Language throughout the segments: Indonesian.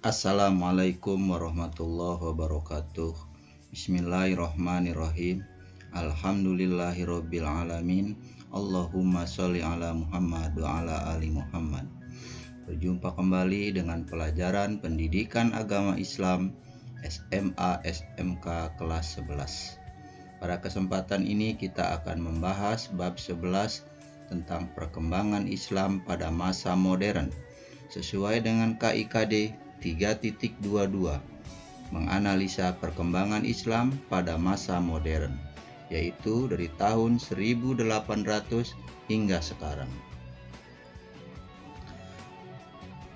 Assalamualaikum warahmatullahi wabarakatuh. Bismillahirrahmanirrahim. Alhamdulillahirabbil alamin. Allahumma sholli ala Muhammad wa ala ali Muhammad. Berjumpa kembali dengan pelajaran Pendidikan Agama Islam SMA SMK kelas 11. Pada kesempatan ini kita akan membahas bab 11 tentang perkembangan Islam pada masa modern sesuai dengan KIKD 3.22, menganalisa perkembangan Islam pada masa modern, yaitu dari tahun 1800 hingga sekarang.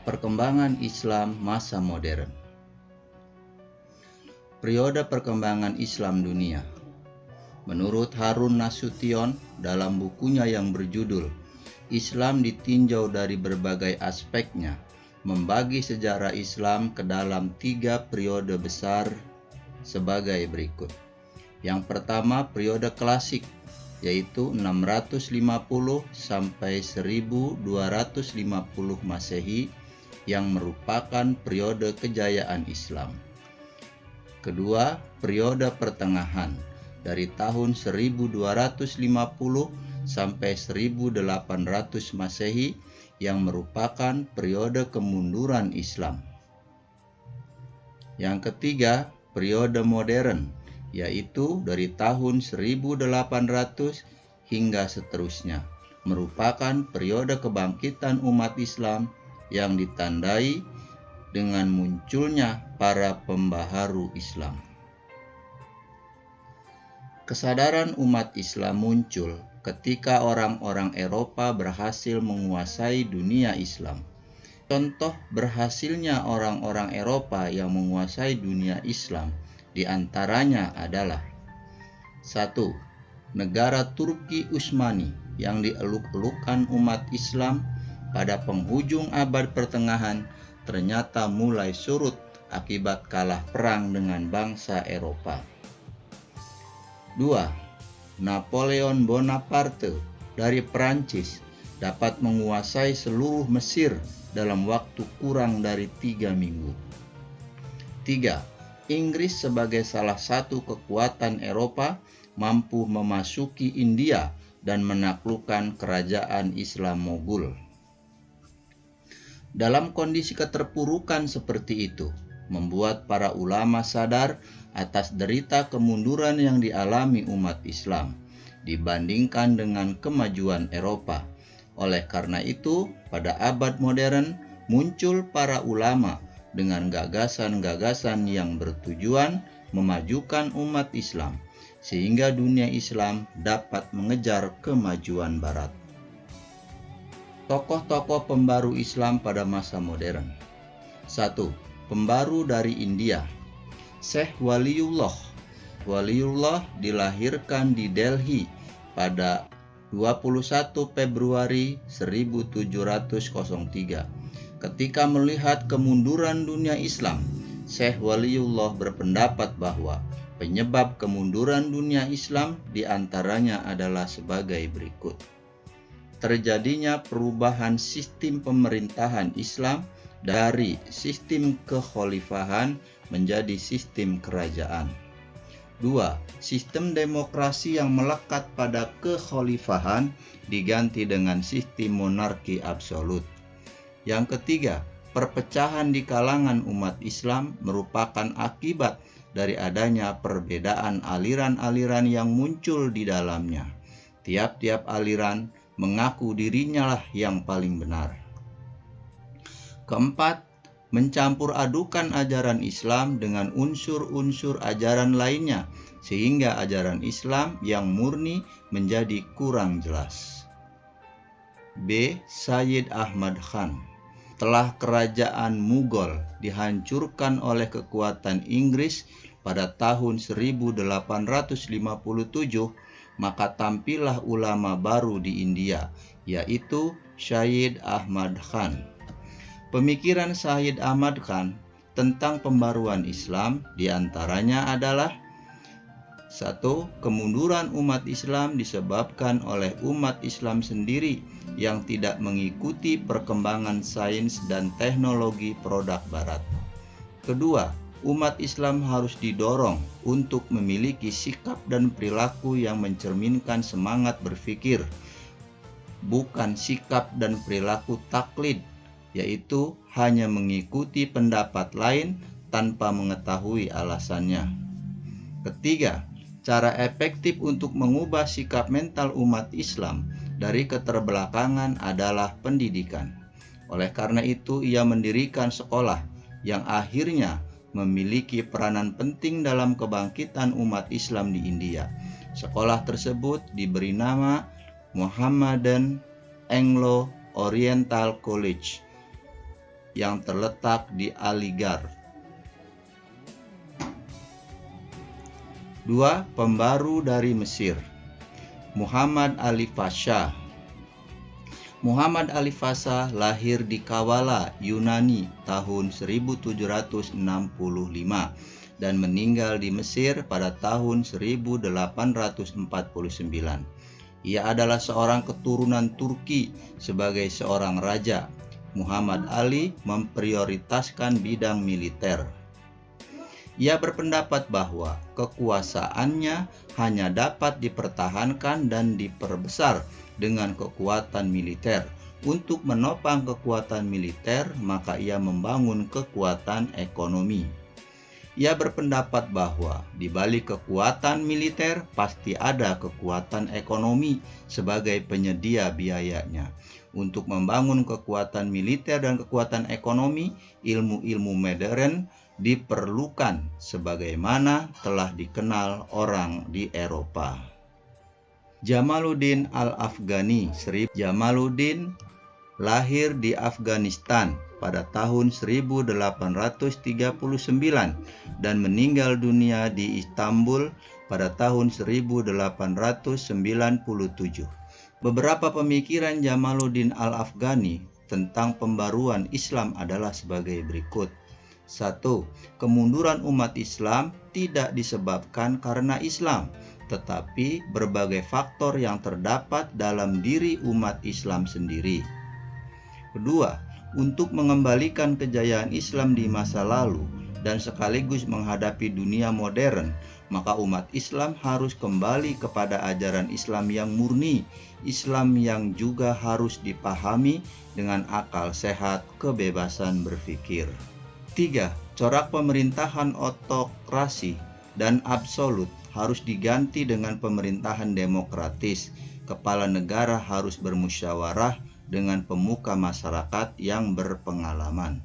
Perkembangan Islam masa modern. Periode perkembangan Islam dunia. Menurut Harun Nasution dalam bukunya yang berjudul Islam ditinjau dari berbagai aspeknya, membagi sejarah Islam ke dalam 3 periode besar sebagai berikut. Yang pertama, periode klasik, yaitu 650 sampai 1250 Masehi, yang merupakan periode kejayaan Islam. Kedua, periode pertengahan, dari tahun 1250 sampai 1800 Masehi, yang merupakan periode kemunduran Islam. Yang ketiga, periode modern, yaitu dari tahun 1800 hingga seterusnya, merupakan periode kebangkitan umat Islam yang ditandai dengan munculnya para pembaharu Islam. Kesadaran umat Islam muncul ketika orang-orang Eropa berhasil menguasai dunia Islam. Contoh berhasilnya orang-orang Eropa yang menguasai dunia Islam diantaranya adalah 1. Negara Turki Utsmani yang dieluk-elukan umat Islam pada penghujung abad pertengahan ternyata mulai surut akibat kalah perang dengan bangsa Eropa. 2. Napoleon Bonaparte dari Perancis dapat menguasai seluruh Mesir dalam waktu kurang dari 3 minggu. 3. Inggris sebagai salah satu kekuatan Eropa mampu memasuki India dan menaklukkan kerajaan Islam Mogul. Dalam kondisi keterpurukan seperti itu, membuat para ulama sadar atas derita kemunduran yang dialami umat Islam dibandingkan dengan kemajuan Eropa. Oleh karena itu, pada abad modern muncul para ulama dengan gagasan-gagasan yang bertujuan memajukan umat Islam, sehingga dunia Islam dapat mengejar kemajuan Barat. Tokoh-tokoh pembaru Islam pada masa modern. 1. Pembaru dari India. Syekh Waliullah. Waliullah dilahirkan di Delhi pada 21 Februari 1703. Ketika melihat kemunduran dunia Islam, Syekh Waliullah berpendapat bahwa penyebab kemunduran dunia Islam diantaranya adalah sebagai berikut. Terjadinya perubahan sistem pemerintahan Islam dari sistem kekhalifahan menjadi sistem kerajaan. 2. Sistem demokrasi yang melekat pada kekhalifahan diganti dengan sistem monarki absolut. Yang ketiga, perpecahan di kalangan umat Islam merupakan akibat dari adanya perbedaan aliran-aliran yang muncul di dalamnya. Tiap-tiap aliran mengaku dirinya lah yang paling benar. Keempat, mencampur adukan ajaran Islam dengan unsur-unsur ajaran lainnya, sehingga ajaran Islam yang murni menjadi kurang jelas. B. Sayyid Ahmad Khan. Setelah kerajaan Mughal dihancurkan oleh kekuatan Inggris pada tahun 1857, maka tampillah ulama baru di India, yaitu Sayyid Ahmad Khan. Pemikiran Sayyid Ahmad Khan tentang pembaruan Islam diantaranya adalah 1. Kemunduran umat Islam disebabkan oleh umat Islam sendiri yang tidak mengikuti perkembangan sains dan teknologi produk Barat. Kedua, umat Islam harus didorong untuk memiliki sikap dan perilaku yang mencerminkan semangat berpikir, bukan sikap dan perilaku taklid, yaitu hanya mengikuti pendapat lain tanpa mengetahui alasannya. Ketiga, cara efektif untuk mengubah sikap mental umat Islam dari keterbelakangan adalah pendidikan. Oleh karena itu, ia mendirikan sekolah yang akhirnya memiliki peranan penting dalam kebangkitan umat Islam di India. Sekolah tersebut diberi nama Mohammedan Anglo-Oriental College yang terletak di Aligarh. 2. Pembaru dari Mesir. Muhammad Ali Pasha. Muhammad Ali Pasha lahir di Kavala, Yunani tahun 1765 dan meninggal di Mesir pada tahun 1849. Ia adalah seorang keturunan Turki. Sebagai seorang raja, Muhammad Ali memprioritaskan bidang militer. Ia berpendapat bahwa kekuasaannya hanya dapat dipertahankan dan diperbesar dengan kekuatan militer. Untuk menopang kekuatan militer, maka ia membangun kekuatan ekonomi. Ia berpendapat bahwa di balik kekuatan militer pasti ada kekuatan ekonomi sebagai penyedia biayanya. Untuk membangun kekuatan militer dan kekuatan ekonomi, ilmu-ilmu modern diperlukan sebagaimana telah dikenal orang di Eropa. Jamaluddin Al-Afghani. Jamaluddin lahir di Afghanistan pada tahun 1839 dan meninggal dunia di Istanbul pada tahun 1897. Beberapa pemikiran Jamaluddin Al-Afghani tentang pembaruan Islam adalah sebagai berikut. 1. Kemunduran umat Islam tidak disebabkan karena Islam, tetapi berbagai faktor yang terdapat dalam diri umat Islam sendiri. Kedua, untuk mengembalikan kejayaan Islam di masa lalu dan sekaligus menghadapi dunia modern, maka umat Islam harus kembali kepada ajaran Islam yang murni, Islam yang juga harus dipahami dengan akal sehat, kebebasan berpikir. 3. Corak pemerintahan otokrasi dan absolut harus diganti dengan pemerintahan demokratis. Kepala negara harus bermusyawarah dengan pemuka masyarakat yang berpengalaman.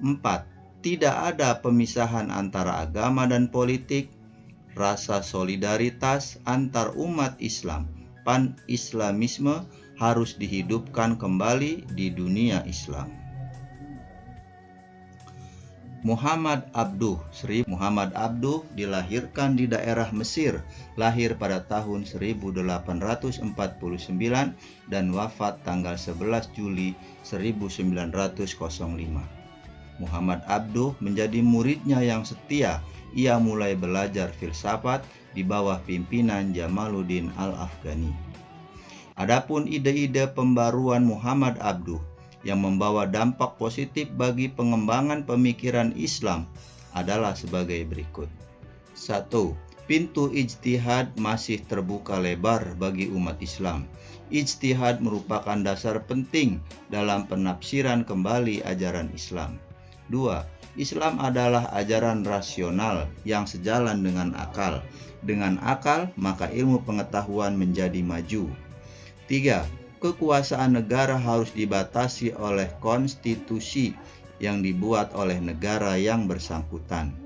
4. Tidak ada pemisahan antara agama dan politik. Rasa solidaritas antar umat Islam, pan-islamisme, harus dihidupkan kembali di dunia Islam. Muhammad Abduh. Muhammad Abduh dilahirkan di daerah Mesir, lahir pada tahun 1849 dan wafat tanggal 11 Juli 1905. Muhammad Abduh menjadi muridnya yang setia. Ia mulai belajar filsafat di bawah pimpinan Jamaluddin Al-Afghani. Adapun ide-ide pembaruan Muhammad Abduh yang membawa dampak positif bagi pengembangan pemikiran Islam adalah sebagai berikut. 1. Pintu ijtihad masih terbuka lebar bagi umat Islam. Ijtihad merupakan dasar penting dalam penafsiran kembali ajaran Islam. 2. Islam adalah ajaran rasional yang sejalan dengan akal. Dengan akal, maka ilmu pengetahuan menjadi maju. 3. Kekuasaan negara harus dibatasi oleh konstitusi yang dibuat oleh negara yang bersangkutan.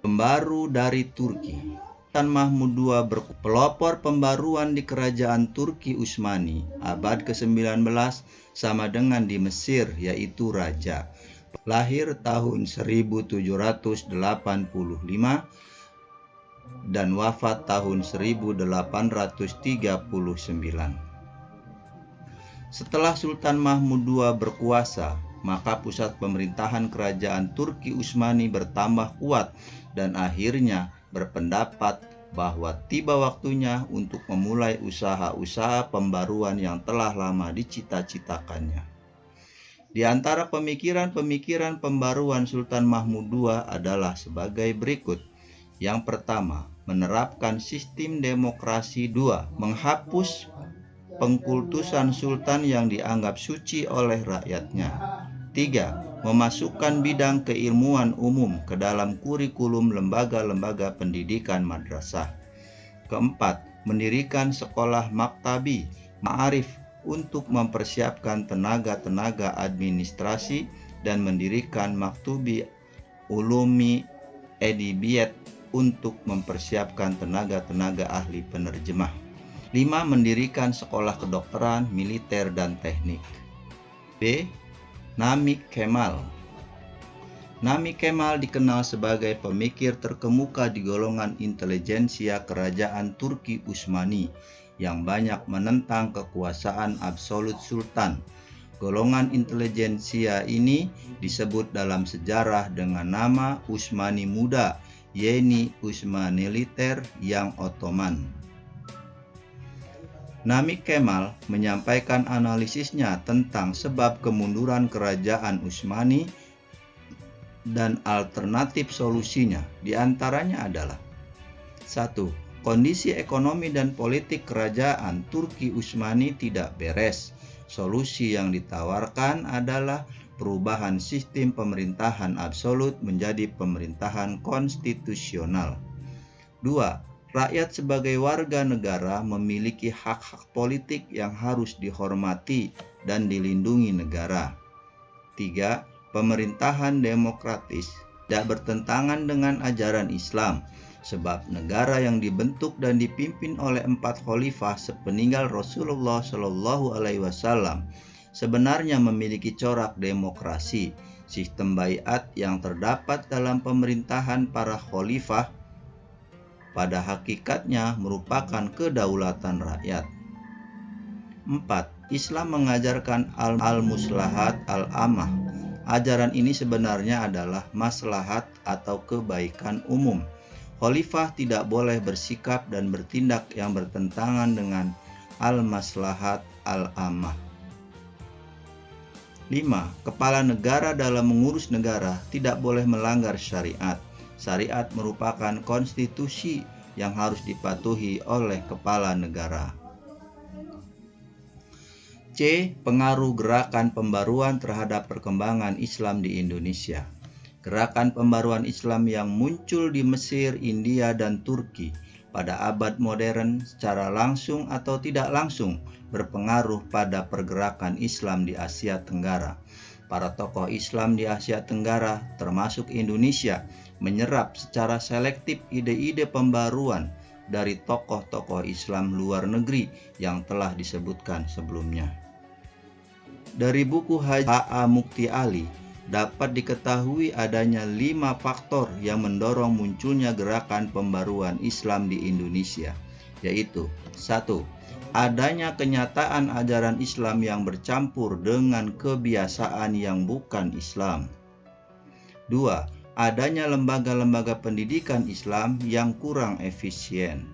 Pembaru dari Turki. Sultan Mahmud II pelopor pembaruan di kerajaan Turki Utsmani abad ke-19 sama dengan di Mesir, yaitu raja. Lahir tahun 1785 dan wafat tahun 1839. Setelah Sultan Mahmud II berkuasa, maka pusat pemerintahan kerajaan Turki Utsmani bertambah kuat dan akhirnya berpendapat bahwa tiba waktunya untuk memulai usaha-usaha pembaruan yang telah lama dicita-citakannya. Di antara pemikiran-pemikiran pembaruan Sultan Mahmud II adalah sebagai berikut. Yang pertama, menerapkan sistem demokrasi. 2. Menghapus pengkultusan sultan yang dianggap suci oleh rakyatnya. 3. Memasukkan bidang keilmuan umum ke dalam kurikulum lembaga-lembaga pendidikan madrasah. Keempat, mendirikan sekolah maktabi, ma'arif untuk mempersiapkan tenaga-tenaga administrasi dan mendirikan maktubi ulumi edibiyat untuk mempersiapkan tenaga-tenaga ahli penerjemah. 5. Mendirikan sekolah kedokteran, militer, dan teknik. B. Nami Kemal. Nami Kemal dikenal sebagai pemikir terkemuka di golongan intelijensia kerajaan Turki Utsmani yang banyak menentang kekuasaan absolut sultan. Golongan intelijensia ini disebut dalam sejarah dengan nama Utsmani Muda, yeni Utsmaniliter yang Ottoman. Nami Kemal menyampaikan analisisnya tentang sebab kemunduran kerajaan Utsmani dan alternatif solusinya. Di antaranya adalah 1. Kondisi ekonomi dan politik kerajaan Turki Utsmani tidak beres. Solusi yang ditawarkan adalah perubahan sistem pemerintahan absolut menjadi pemerintahan konstitusional. 2. Rakyat sebagai warga negara memiliki hak-hak politik yang harus dihormati dan dilindungi negara. 3. Pemerintahan demokratis tidak bertentangan dengan ajaran Islam, sebab negara yang dibentuk dan dipimpin oleh 4 khalifah sepeninggal Rasulullah Shallallahu Alaihi Wasallam sebenarnya memiliki corak demokrasi. Sistem baiat yang terdapat dalam pemerintahan para khalifah pada hakikatnya merupakan kedaulatan rakyat. 4. Islam mengajarkan al-muslahat al-amah. Ajaran ini sebenarnya adalah maslahat atau kebaikan umum. Khalifah tidak boleh bersikap dan bertindak yang bertentangan dengan al-maslahat al-amah. 5. Kepala negara dalam mengurus negara tidak boleh melanggar syariat. Syariat merupakan konstitusi yang harus dipatuhi oleh kepala negara. C. Pengaruh gerakan pembaruan terhadap perkembangan Islam di Indonesia. Gerakan pembaruan Islam yang muncul di Mesir, India, dan Turki pada abad modern secara langsung atau tidak langsung berpengaruh pada pergerakan Islam di Asia Tenggara. Para tokoh Islam di Asia Tenggara, termasuk Indonesia, menyerap secara selektif ide-ide pembaruan dari tokoh-tokoh Islam luar negeri yang telah disebutkan sebelumnya. Dari buku H.A. Mukti Ali dapat diketahui adanya 5 faktor yang mendorong munculnya gerakan pembaruan Islam di Indonesia, yaitu 1. Adanya kenyataan ajaran Islam yang bercampur dengan kebiasaan yang bukan Islam. 2. Adanya lembaga-lembaga pendidikan Islam yang kurang efisien.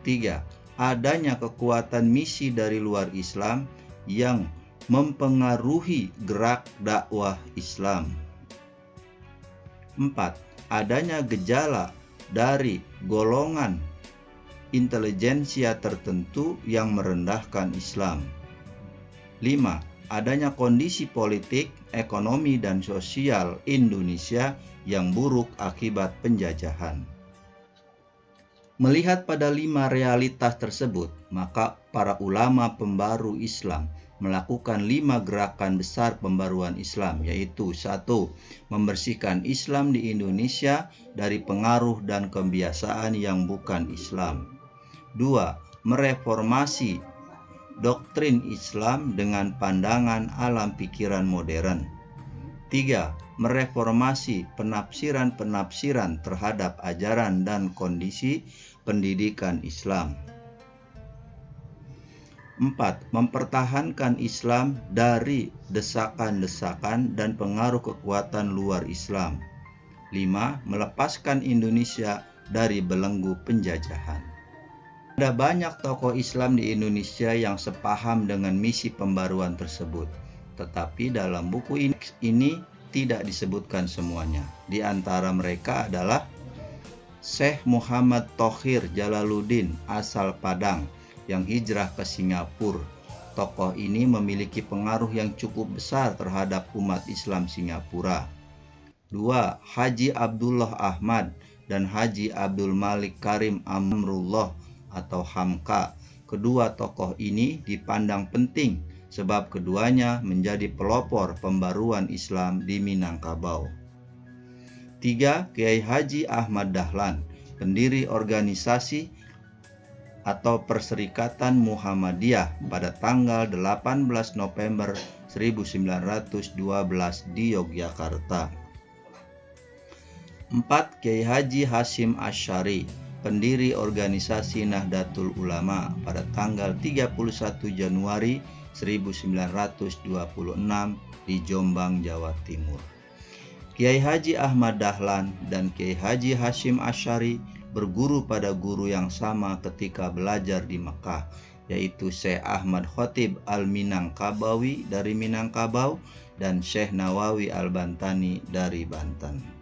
3. Adanya kekuatan misi dari luar Islam yang mempengaruhi gerak dakwah Islam. 4. Adanya gejala dari golongan intelijensia tertentu yang merendahkan Islam. 5. Adanya kondisi politik, ekonomi, dan sosial Indonesia yang buruk akibat penjajahan. Melihat pada 5 realitas tersebut, maka para ulama pembaru Islam melakukan 5 gerakan besar pembaruan Islam, yaitu 1. Membersihkan Islam di Indonesia dari pengaruh dan kebiasaan yang bukan Islam. 2. Mereformasi doktrin Islam dengan pandangan alam pikiran modern. 3. Mereformasi penafsiran-penafsiran terhadap ajaran dan kondisi pendidikan Islam. 4. Mempertahankan Islam dari desakan-desakan dan pengaruh kekuatan luar Islam. 5. Melepaskan Indonesia dari belenggu penjajahan. Ada banyak tokoh Islam di Indonesia yang sepaham dengan misi pembaruan tersebut. tetapi dalam buku ini tidak disebutkan semuanya. Di antara mereka adalah Syekh Muhammad Thohir Jalaluddin asal Padang yang hijrah ke Singapura. Tokoh ini memiliki pengaruh yang cukup besar terhadap umat Islam Singapura. 2. Haji Abdullah Ahmad dan Haji Abdul Malik Karim Amrullah atau Hamka. Kedua tokoh ini dipandang penting sebab keduanya menjadi pelopor pembaruan Islam di Minangkabau. 3. Kiai Haji Ahmad Dahlan, pendiri organisasi atau Perserikatan Muhammadiyah pada tanggal 18 November 1912 di Yogyakarta. 4. Kiai Haji Hasyim Asy'ari, pendiri organisasi Nahdlatul Ulama pada tanggal 31 Januari 1926 di Jombang, Jawa Timur. Kiai Haji Ahmad Dahlan dan Kiai Haji Hasyim Asy'ari berguru pada guru yang sama ketika belajar di Mekah, yaitu Syekh Ahmad Khotib Al-Minangkabawi dari Minangkabau dan Syekh Nawawi Al-Bantani dari Banten.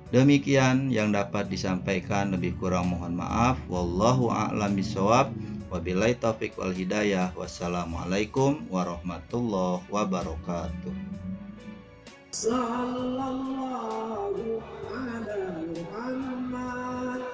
Demikian yang dapat disampaikan, lebih kurang mohon maaf. Wallahu a'lam bishawab. Wabillahi taufiq wal hidayah. Wassalamualaikum warahmatullahi wabarakatuh. Sallallahu ala Muhammad.